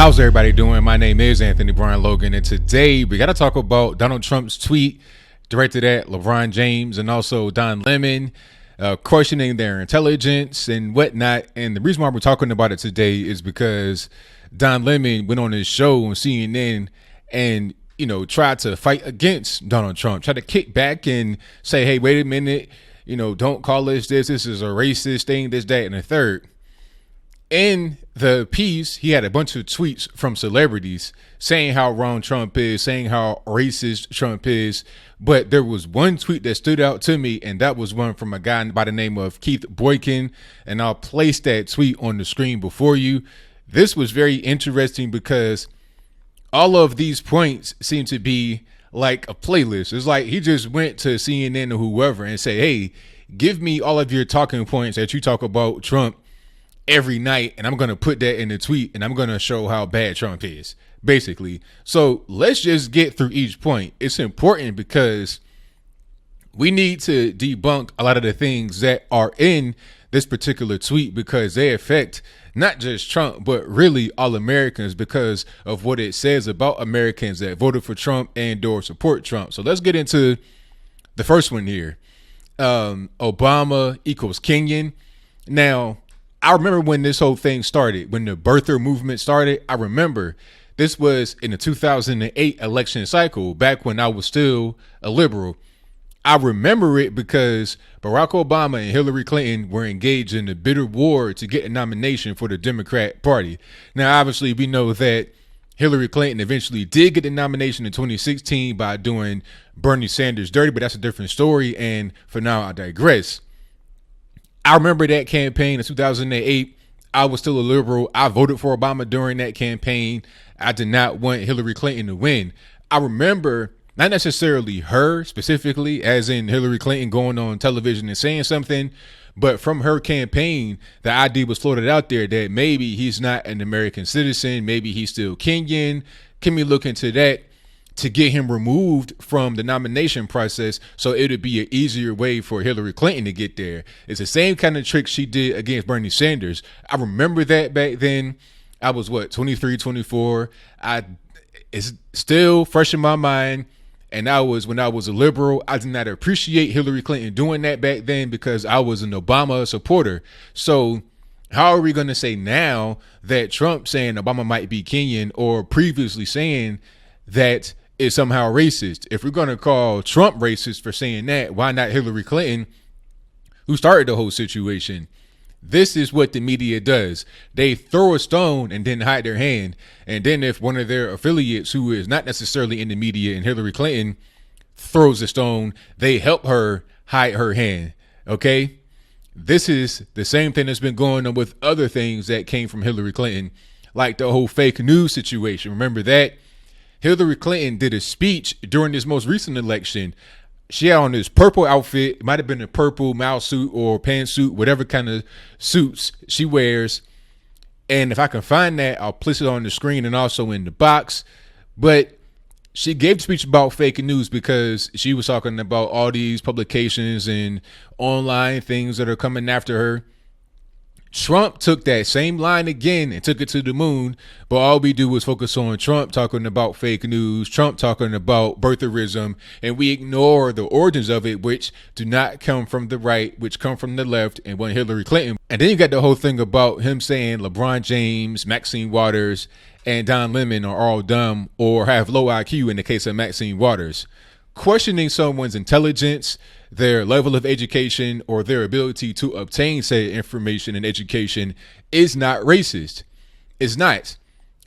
How's everybody doing? My name is Anthony Brian Logan, and today we got to talk about Donald Trump's tweet directed at LeBron James and also Don Lemon, questioning their intelligence and whatnot. And the reason why we're talking about it today is because Don Lemon went on his show on CNN and, tried to fight against Donald Trump, tried to kick back and say, hey, wait a minute, don't call this. This is a racist thing, this, that, and the third. In the piece, he had a bunch of tweets from celebrities saying how wrong Trump is, saying how racist Trump is. But there was one tweet that stood out to me, and that was one from a guy by the name of Keith Boykin. And I'll place that tweet on the screen before you. This was very interesting because all of these points seem to be like a playlist. It's like he just went to CNN or whoever and say, hey, give me all of your talking points that you talk about Trump every night, and I'm going to put that in the tweet, and I'm going to show how bad Trump is, basically. So let's just get through each point. It's important because we need to debunk a lot of the things that are in this particular tweet because they affect not just Trump, but really all Americans because of what it says about Americans that voted for Trump and or support Trump. So let's get into the first one here. Obama equals Kenyan. Now, I remember when this whole thing started, when the birther movement started. I remember this was in the 2008 election cycle, back when I was still a liberal. I remember it because Barack Obama and Hillary Clinton were engaged in a bitter war to get a nomination for the Democrat Party. Now, obviously, we know that Hillary Clinton eventually did get the nomination in 2016 by doing Bernie Sanders dirty, but that's a different story. And for now, I digress. I remember that campaign in 2008. I was still a liberal. I voted for Obama during that campaign. I did not want Hillary Clinton to win. I remember not necessarily her specifically, as in Hillary Clinton going on television and saying something, but from her campaign, the idea was floated out there that maybe he's not an American citizen. Maybe he's still Kenyan. Can we look into that to get him removed from the nomination process so it would be an easier way for Hillary Clinton to get there? It's the same kind of trick she did against Bernie Sanders. I remember that back then. I was 23, 24. It's still fresh in my mind. And when I was a liberal, I did not appreciate Hillary Clinton doing that back then because I was an Obama supporter. So how are we going to say now that Trump saying Obama might be Kenyan or previously saying that is somehow racist? If we're going to call Trump racist for saying that, why not Hillary Clinton, who started the whole situation? This is what the media does. They throw a stone and then hide their hand. And then if one of their affiliates who is not necessarily in the media and Hillary Clinton throws a stone, they help her hide her hand. Okay? This is the same thing that's been going on with other things that came from Hillary Clinton, like the whole fake news situation. Remember that? Hillary Clinton did a speech during this most recent election. She had on this purple outfit. It might have been a purple mouse suit or pantsuit, whatever kind of suits she wears. And if I can find that, I'll place it on the screen and also in the box. But she gave a speech about fake news because she was talking about all these publications and online things that are coming after her. Trump took that same line again and took it to the moon, but all we do is focus on Trump talking about fake news, Trump talking about birtherism, and we ignore the origins of it, which do not come from the right, which come from the left, and one Hillary Clinton. And then you got the whole thing about him saying LeBron James, Maxine Waters, and Don Lemon are all dumb or have low IQ in the case of Maxine Waters. Questioning someone's intelligence, their level of education, or their ability to obtain said information and education is not racist. It's not.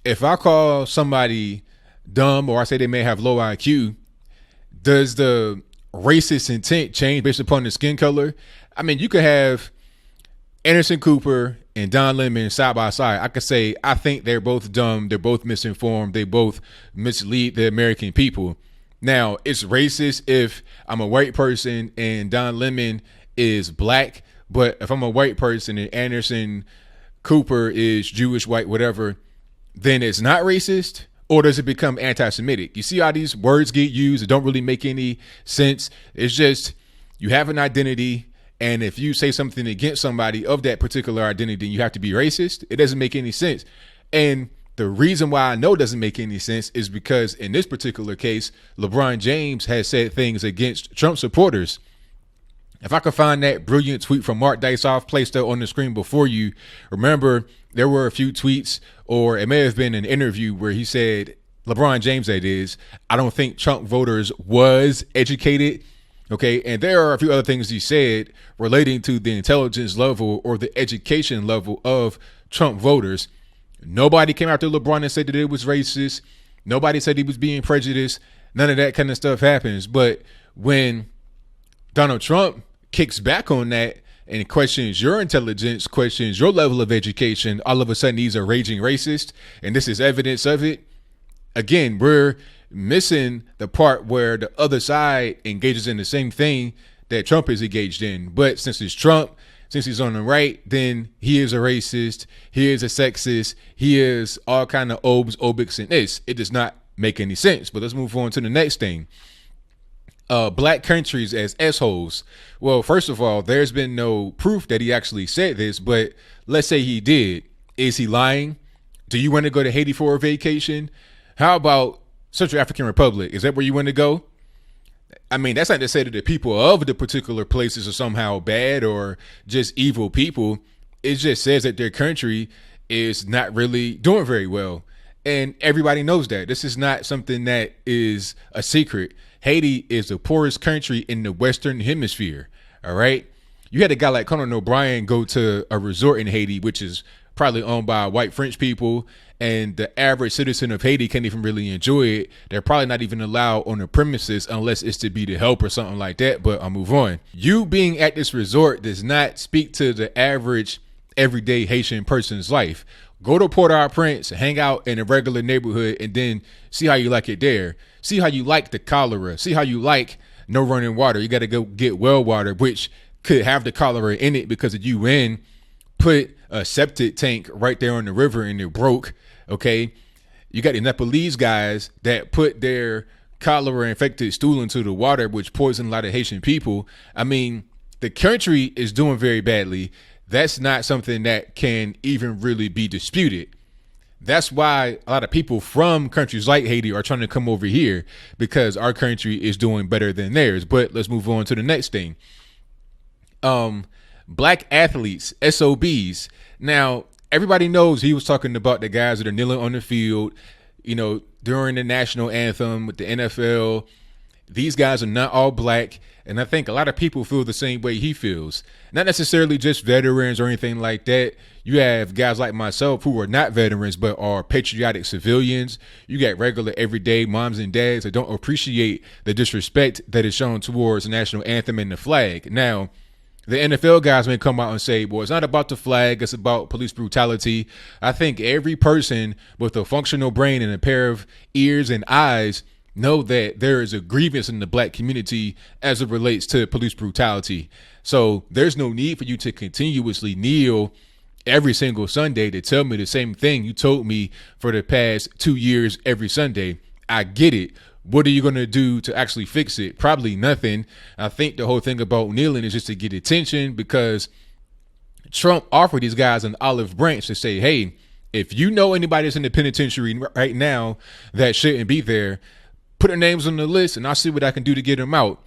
If I call somebody dumb or I say they may have low IQ, does the racist intent change based upon the skin color? I mean, you could have Anderson Cooper and Don Lemon side by side. I could say, I think they're both dumb. They're both misinformed. They both mislead the American people. Now, it's racist if I'm a white person and Don Lemon is black, but if I'm a white person and Anderson Cooper is Jewish, white, whatever, then it's not racist? Or does it become anti-Semitic? You see how these words get used? It don't really make any sense. It's just you have an identity, and if you say something against somebody of that particular identity, you have to be racist. It doesn't make any sense. And The reason why I know it doesn't make any sense is because in this particular case, LeBron James has said things against Trump supporters. If I could find that brilliant tweet from Mark Dice, I've placed it on the screen before you. Remember, there were a few tweets, or it may have been an interview where he said, LeBron James, that is, I don't think Trump voters was educated. Okay, and there are a few other things he said relating to the intelligence level or the education level of Trump voters. Nobody came after LeBron and said that it was racist. Nobody said he was being prejudiced. None of that kind of stuff happens. But when Donald Trump kicks back on that and questions your intelligence, questions your level of education, all of a sudden he's a raging racist, and this is evidence of it. Again, we're missing the part where the other side engages in the same thing that Trump is engaged in. But since it's Trump, since he's on the right, then he is a racist, he is a sexist, he is all kind of obes, obics, and this. It does not make any sense. But let's move on to the next thing. Black countries as S-holes. Well, first of all, there's been no proof that he actually said this, but let's say he did. Is he lying? Do you want to go to Haiti for a vacation? How about Central African Republic? Is that where you want to go? I mean, that's not to say that the people of the particular places are somehow bad or just evil people. It just says that their country is not really doing very well. And everybody knows that. This is not something that is a secret. Haiti is the poorest country in the Western Hemisphere. All right. You had a guy like Conan O'Brien go to a resort in Haiti, which is probably owned by white French people, and the average citizen of Haiti can't even really enjoy it. They're probably not even allowed on the premises unless it's to be the help or something like that. But I'll move on. You being at this resort does not speak to the average everyday Haitian person's life. Go to Port-au-Prince, hang out in a regular neighborhood, and then see how you like it there. See how you like the cholera. See how you like no running water. You got to go get well water, which could have the cholera in it because the UN put a septic tank right there on the river and it broke. Okay. You got the Nepalese guys that put their cholera infected stool into the water, which poisoned a lot of Haitian people. I mean, the country is doing very badly. That's not something that can even really be disputed. That's why a lot of people from countries like Haiti are trying to come over here, because our country is doing better than theirs. But let's move on to the next thing. Black athletes, SOBs. Now, everybody knows he was talking about the guys that are kneeling on the field, you know, during the national anthem with the NFL. These guys are not all black. And I think a lot of people feel the same way he feels. Not necessarily just veterans or anything like that. You have guys like myself who are not veterans, but are patriotic civilians. You got regular everyday moms and dads that don't appreciate the disrespect that is shown towards the national anthem and the flag. Now, the NFL guys may come out and say, well, it's not about the flag, it's about police brutality. I think every person with a functional brain and a pair of ears and eyes know that there is a grievance in the black community as it relates to police brutality. So there's no need for you to continuously kneel every single Sunday to tell me the same thing you told me for the past 2 years every Sunday. I get it. What are you going to do to actually fix it? Probably nothing. I think the whole thing about kneeling is just to get attention, because Trump offered these guys an olive branch to say, hey, if you know anybody that's in the penitentiary right now that shouldn't be there, put their names on the list and I'll see what I can do to get them out.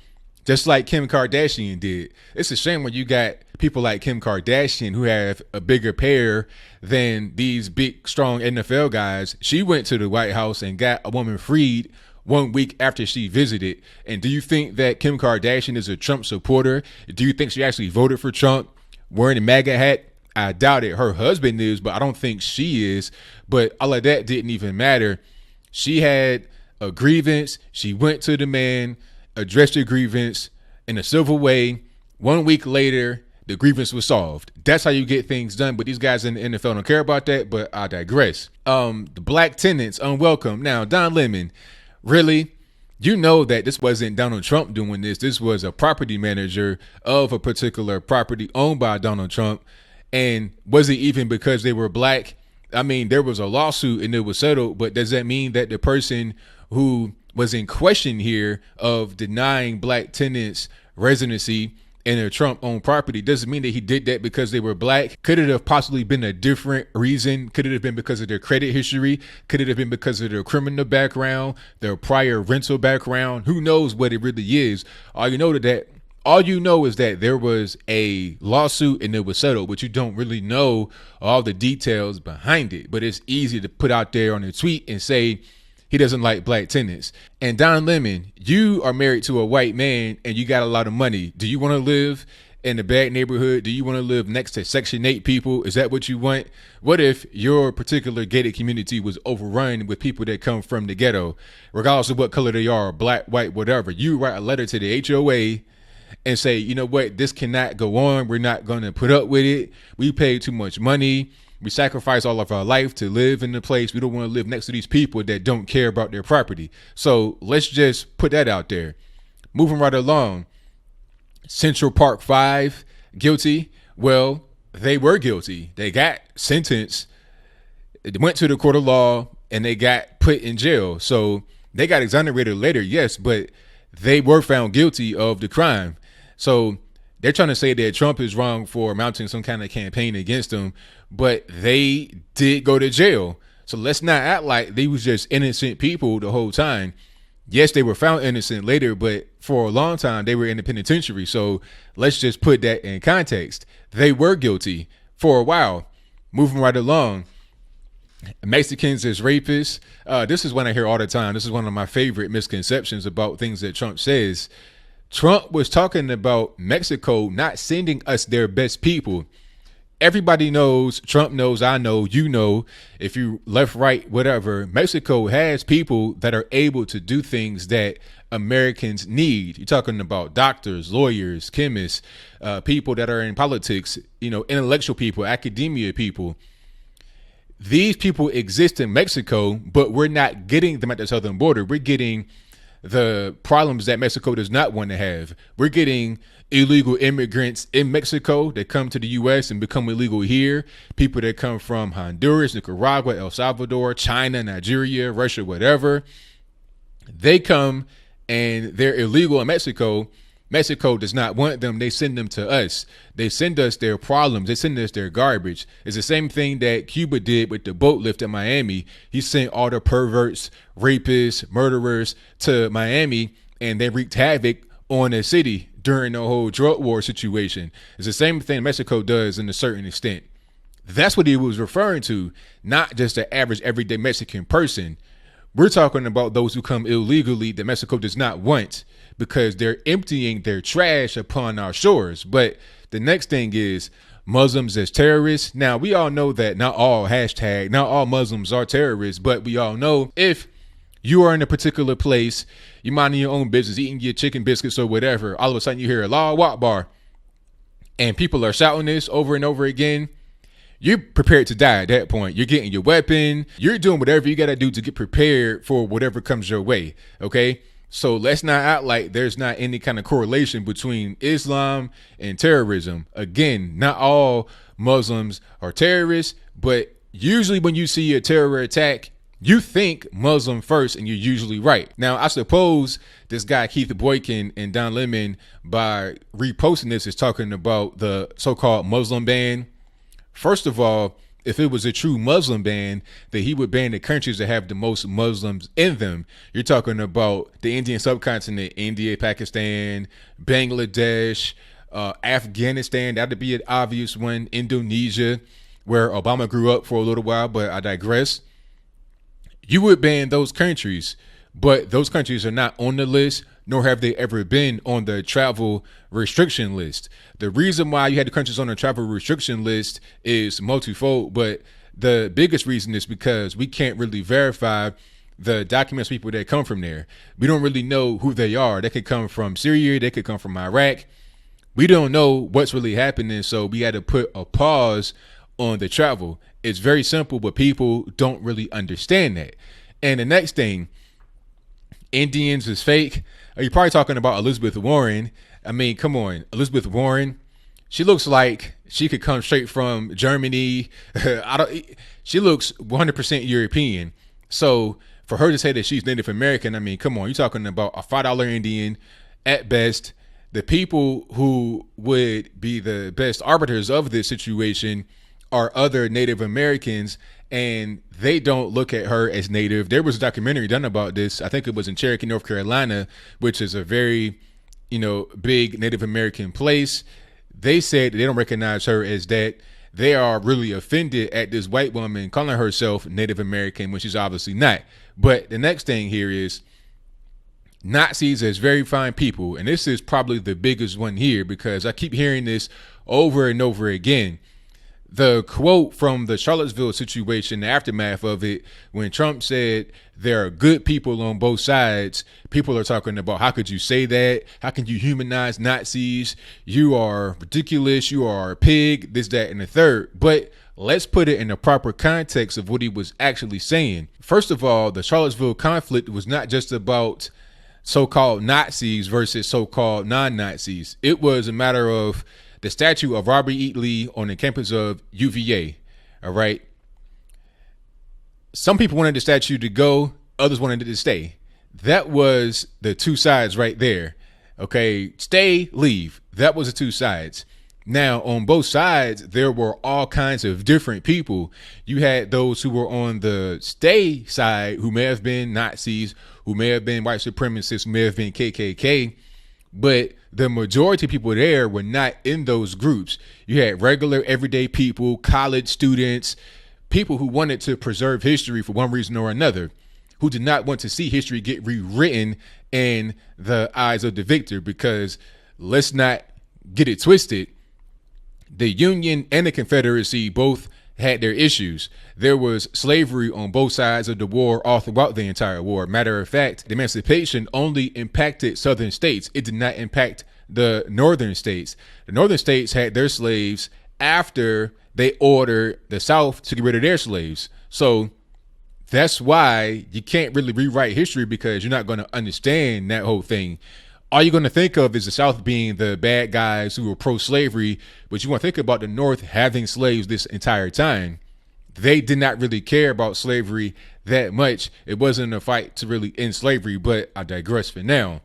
Just like Kim Kardashian did. It's a shame when you got people like Kim Kardashian who have a bigger pair than these big, strong NFL guys. She went to the White House and got a woman freed 1 week after she visited. And do you think that Kim Kardashian is a Trump supporter? Do you think she actually voted for Trump wearing a MAGA hat? I doubt it. Her husband is, but I don't think she is. But all of that didn't even matter. She had a grievance. She went to the man, addressed the grievance in a civil way. 1 week later, the grievance was solved. That's how you get things done. But these guys in the NFL don't care about that. But I digress. The black tenants unwelcome. Now, Don Lemon, really? You know that this wasn't Donald Trump doing this. This was a property manager of a particular property owned by Donald Trump. And was it even because they were black? I mean, there was a lawsuit and it was settled. But does that mean that the person who was in question here of denying black tenants residency and a Trump-owned property doesn't mean that he did that because they were black. Could it have possibly been a different reason? Could it have been because of their credit history? Could it have been because of their criminal background, their prior rental background? Who knows what it really is? All you know is that there was a lawsuit and it was settled, but you don't really know all the details behind it. But it's easy to put out there on a tweet and say he doesn't like black tenants. And Don Lemon, you are married to a white man and you got a lot of money. Do you want to live in a bad neighborhood? Do you want to live next to Section 8 people? Is that what you want? What if your particular gated community was overrun with people that come from the ghetto, regardless of what color they are, black, white, whatever? You write a letter to the HOA and say, you know what, this cannot go on. We're not going to put up with it. We paid too much money. We sacrifice all of our life to live in the place. We don't want to live next to these people that don't care about their property. So let's just put that out there. Moving right along. Central Park 5, guilty. Well, they were guilty. They got sentenced. It went to the court of law and they got put in jail. So they got exonerated later, yes, but they were found guilty of the crime. So they're trying to say that Trump is wrong for mounting some kind of campaign against them, but they did go to jail. So let's not act like they was just innocent people the whole time. Yes, they were found innocent later, but for a long time they were in the penitentiary. So let's just put that in context. They were guilty for a while. Moving right along. Mexicans as rapists. This is one I hear all the time. This is one of my favorite misconceptions about things that Trump says. Trump was talking about Mexico not sending us their best people. Everybody knows, Trump knows, I know, you know, if you left, right, whatever, Mexico has people that are able to do things that Americans need. You're talking about doctors, lawyers, chemists, people that are in politics, you know, intellectual people, academia people. These people exist in Mexico, but we're not getting them at the southern border. We're getting the problems that Mexico does not want to have. We're getting illegal immigrants in Mexico that come to the U.S. and become illegal here. People that come from Honduras, Nicaragua, El Salvador, China, Nigeria, Russia, whatever. They come and they're illegal in Mexico. Mexico does not want them. They send them to us. They send us their problems. They send us their garbage. It's the same thing that Cuba did with the boat lift in Miami. He sent all the perverts, rapists, murderers to Miami, and they wreaked havoc on the city during the whole drug war situation. It's the same thing Mexico does in a certain extent. That's what he was referring to, not just the average everyday Mexican person. We're talking about those who come illegally that Mexico does not want, because they're emptying their trash upon our shores. But the next thing is Muslims as terrorists. Now, we all know that not all Muslims are terrorists, but we all know if you are in a particular place, you minding your own business, eating your chicken biscuits or whatever, all of a sudden you hear Allahu Akbar and people are shouting this over and over again, you're prepared to die at that point. You're getting your weapon. You're doing whatever you got to do to get prepared for whatever comes your way. Okay. So let's not act like there's not any kind of correlation between Islam and terrorism. Again, not all Muslims are terrorists, but usually when you see a terror attack, you think Muslim first and you're usually right. Now, I suppose this guy, Keith Boykin and Don Lemon, by reposting this, is talking about the so-called Muslim ban. First of all, if it was a true Muslim ban, then he would ban the countries that have the most Muslims in them. You're talking about the Indian subcontinent, India, Pakistan, Bangladesh, Afghanistan. That'd be an obvious one. Indonesia, where Obama grew up for a little while, but I digress. You would ban those countries, but those countries are not on the list, nor have they ever been on the travel restriction list. The reason why you had the countries on the travel restriction list is multifold, but the biggest reason is because we can't really verify the documents people that come from there. We don't really know who they are. They could come from Syria, they could come from Iraq. We don't know what's really happening, so we had to put a pause on the travel. It's very simple, but people don't really understand that. And the next thing, Indians is fake. You're probably talking about Elizabeth Warren. I mean, come on, Elizabeth Warren. She looks like she could come straight from Germany. She looks 100% European. So for her to say that she's Native American, I mean, come on, you're talking about a $5 Indian at best the people who would be the best arbiters of this situation are other Native Americans, and they don't look at her as Native. There was a documentary done about this. I think it was in Cherokee, North Carolina, which is a very, big Native American place. They said they don't recognize her as that. They are really offended at this white woman calling herself Native American when she's obviously not. But the next thing here is Nazis as very fine people. And this is probably the biggest one here because I keep hearing this over and over again. The quote from the Charlottesville situation, the aftermath of it, when Trump said there are good people on both sides, people are talking about, how could you say that? How can you humanize Nazis? You are ridiculous. You are a pig, this, that, and the third. But let's put it in the proper context of what he was actually saying. First of all, the Charlottesville conflict was not just about so-called Nazis versus so-called non-Nazis. It was a matter of the statue of Robert E. Lee on the campus of UVA. All right. Some people wanted the statue to go, others wanted it to stay. That was the two sides right there. Okay. Stay, leave. That was the two sides. Now, on both sides, there were all kinds of different people. You had those who were on the stay side who may have been Nazis, who may have been white supremacists, who may have been KKK. But the majority of people there were not in those groups. You had regular, everyday people, college students, people who wanted to preserve history for one reason or another, who did not want to see history get rewritten in the eyes of the victor. Because let's not get it twisted. The Union and the Confederacy both had their issues. There was slavery on both sides of the war all throughout the entire war. Matter of fact, the emancipation only impacted southern states. It did not impact the northern states. The northern states had their slaves after they ordered the South to get rid of their slaves. So that's why you can't really rewrite history, because you're not going to understand that whole thing. All you're going to think of is the South being the bad guys who were pro-slavery, but you want to think about the North having slaves this entire time. They did not really care about slavery that much. It wasn't a fight to really end slavery, but I digress for now.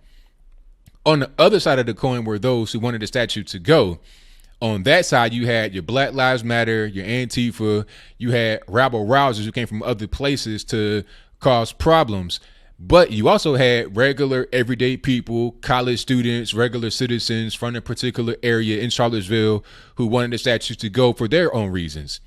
On the other side of the coin were those who wanted the statue to go. On that side, you had your Black Lives Matter, your Antifa, you had rabble rousers who came from other places to cause problems. But you also had regular, everyday people, college students, regular citizens from a particular area in Charlottesville who wanted the statue to go for their own reasons.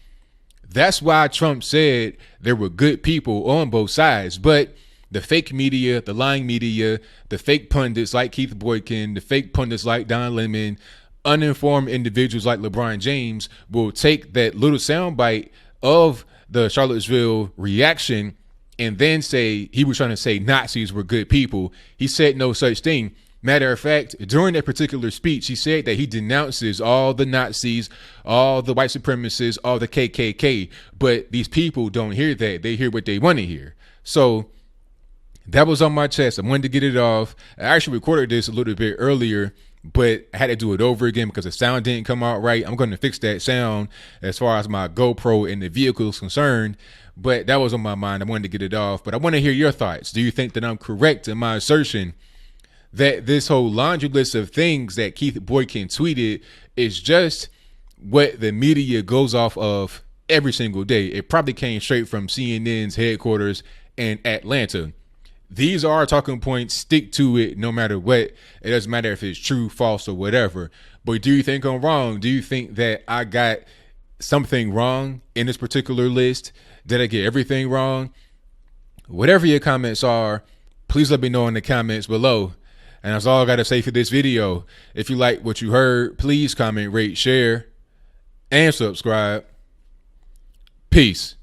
That's why Trump said there were good people on both sides. But the fake media, the lying media, the fake pundits like Keith Boykin, the fake pundits like Don Lemon, uninformed individuals like LeBron James will take that little soundbite of the Charlottesville reaction and then say he was trying to say Nazis were good people. He said no such thing. Matter of fact, during that particular speech, he said that he denounces all the Nazis, all the white supremacists, all the KKK. But these people don't hear that. They hear what they want to hear. So that was on my chest. I wanted to get it off. I actually recorded this a little bit earlier, but I had to do it over again because the sound didn't come out right. I'm going to fix that sound as far as my GoPro in the vehicle is concerned. But that was on my mind. I wanted to get it off. But I want to hear your thoughts. Do you think that I'm correct in my assertion that this whole laundry list of things that Keith Boykin tweeted is just what the media goes off of every single day? It probably came straight from CNN's headquarters in Atlanta. These are talking points. Stick to it no matter what. It doesn't matter if it's true, false, or whatever. But do you think I'm wrong? Do you think that I got something wrong in this particular list? Did I get everything wrong? Whatever your comments are, please let me know in the comments below. And that's all I got to say for this video. If you like what you heard, please comment, rate, share, and subscribe. Peace.